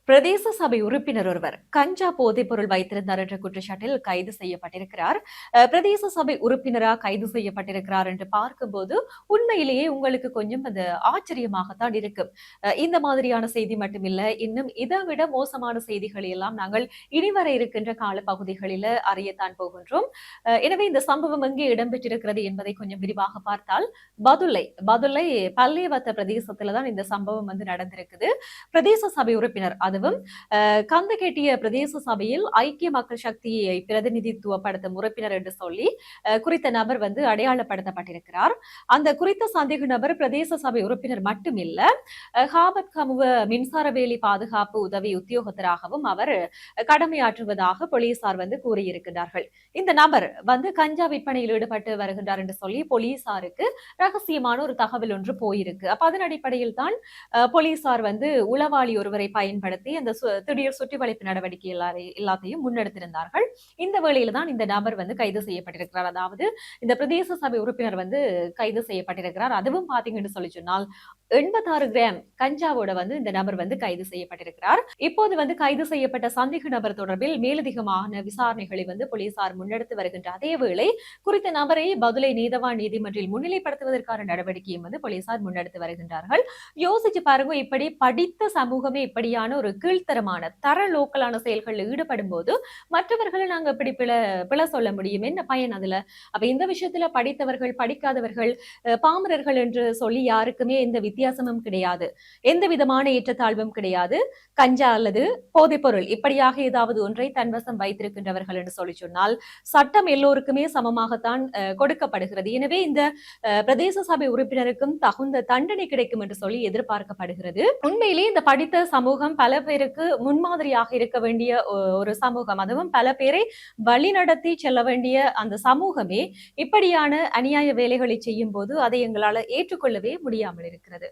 பிரதேச சபை உறுப்பினர் ஒருவர் கஞ்சா போதைப் பொருள் வைத்திருந்தார் என்ற குற்றச்சாட்டில் கைது செய்யப்பட்டிருக்கிறார். பிரதேச சபை உறுப்பினராக கைது செய்யப்பட்டிருக்கிறார் என்று பார்க்கும்போது உண்மையிலேயே உங்களுக்கு கொஞ்சம் அது ஆச்சரியமாகத்தான் இருக்கும். இந்த மாதிரியான செய்தி மட்டுமில்ல, இன்னும் இதை விட மோசமான செய்திகளை எல்லாம் நாங்கள் இனிவர இருக்கின்ற கால பகுதிகளில் அறியத்தான் போகின்றோம். எனவே இந்த சம்பவம் எங்கே இடம்பெற்றிருக்கிறது என்பதை கொஞ்சம் விரிவாக பார்த்தால் பதுளை பல்லேவத்த பிரதேசத்துல தான் இந்த சம்பவம் நடந்திருக்குது. பிரதேச சபை உறுப்பினர், அதுவும் கந்தகேட்டிய பிரதேச சபையில் ஐக்கிய மக்கள் சக்தியை பிரதிநிதித்துவப்படுத்தும் உறுப்பினர் என்று சொல்லி குறித்த நபர் அடையாளப்படுத்தப்பட்டிருக்கிறார். அந்த குறித்த சந்தேக நபர் பிரதேச சபை உறுப்பினர் மட்டுமில்ல, ஹாபத் கமுவ மின்சார வேலி பாதுகாப்பு உதவி உத்தியோகத்தராகவும் அவர் கடமையாற்றுவதாக போலீசார் கூறியிருக்கிறார்கள். இந்த நபர் கஞ்சா விற்பனையில் ஈடுபட்டு வருகின்றார் என்று சொல்லி போலீசாருக்கு ரகசியமான ஒரு தகவல் ஒன்று போயிருக்கு. அப்ப அதன் அடிப்படையில் தான் போலீசார் உளவாளி ஒருவரை பயன்படுத்தி அந்த திடீர் சுற்றி வளைப்பு நடவடிக்கை எல்லாத்தையும் முன்னெடுத்திருந்தார்கள். இந்த வேளையில தான் இந்த நபர் கைது செய்யப்பட்டிருக்கிறார். அதாவது இந்த பிரதேச சபை உறுப்பினர் கைது செய்யப்பட்டிருக்கிறார். அதுவும் பாத்தீங்கன்னு சொல்லி சொன்னால் 86 கிராம் கஞ்சாவோட இந்த நபர் கைது செய்யப்பட்டிருக்கிறார். இப்போது கைது செய்யப்பட்ட சந்தேக நபர் தொடர்பில் மேலதிகமான விசாரணைகளை போலீசார் முன்னெடுத்து வருகின்ற அதே வேளை குறித்த நபரை பதுளை நீதவான் நீதிமன்றில் முன்னிலைப்படுத்துவதற்கான நடவடிக்கையும் போலீசார் முன்னெடுத்து வருகின்றார்கள். யோசிச்சு பாருங்க, இப்படி படித்த சமூகமே இப்படியான ஒரு கீழ்த்தரமான தர லோக்கலான செயல்களில் ஈடுபடும் போது மற்றவர்களை நாங்க எப்படி பிழ சொல்ல முடியும்? என்ன பயன் அதுல? அப்ப இந்த விஷயத்துல படித்தவர்கள் படிக்காதவர்கள் பாமரர்கள் என்று சொல்லி யாருக்குமே எந்த வித்தியாசமும் கிடையாது, எந்த விதமான ஏற்றத்தாழ்வும் கிடையாது. கஞ்சா அல்லது போதைப் பொருள் இப்படியாக ஏதாவது ஒன்றை தன்வசம் வைத்திருக்கின்றவர்கள் என்று சொல்லி சொன்னால் சட்டம் எல்லோருக்குமே சமமாகத்தான் கொடுக்கப்படுகிறது. எனவே இந்த பிரதேச சபை உறுப்பினருக்கும் தகுந்த தண்டனை கிடைக்கும் என்று சொல்லி எதிர்பார்க்கப்படுகிறது. உண்மையிலே இந்த படித்த சமூகம் பல பேருக்கு முன்மாதிரியாக இருக்க வேண்டிய ஒரு சமூகம், அதுவும் பல பேரை வழிநடத்தி செல்ல வேண்டிய அந்த சமூகமே இப்படியான அநியாய வேலைகளை செய்யும் போது அதை எங்களால் ஏற்றுக்கொள்ளவே முடியாமல் இருக்கிறது.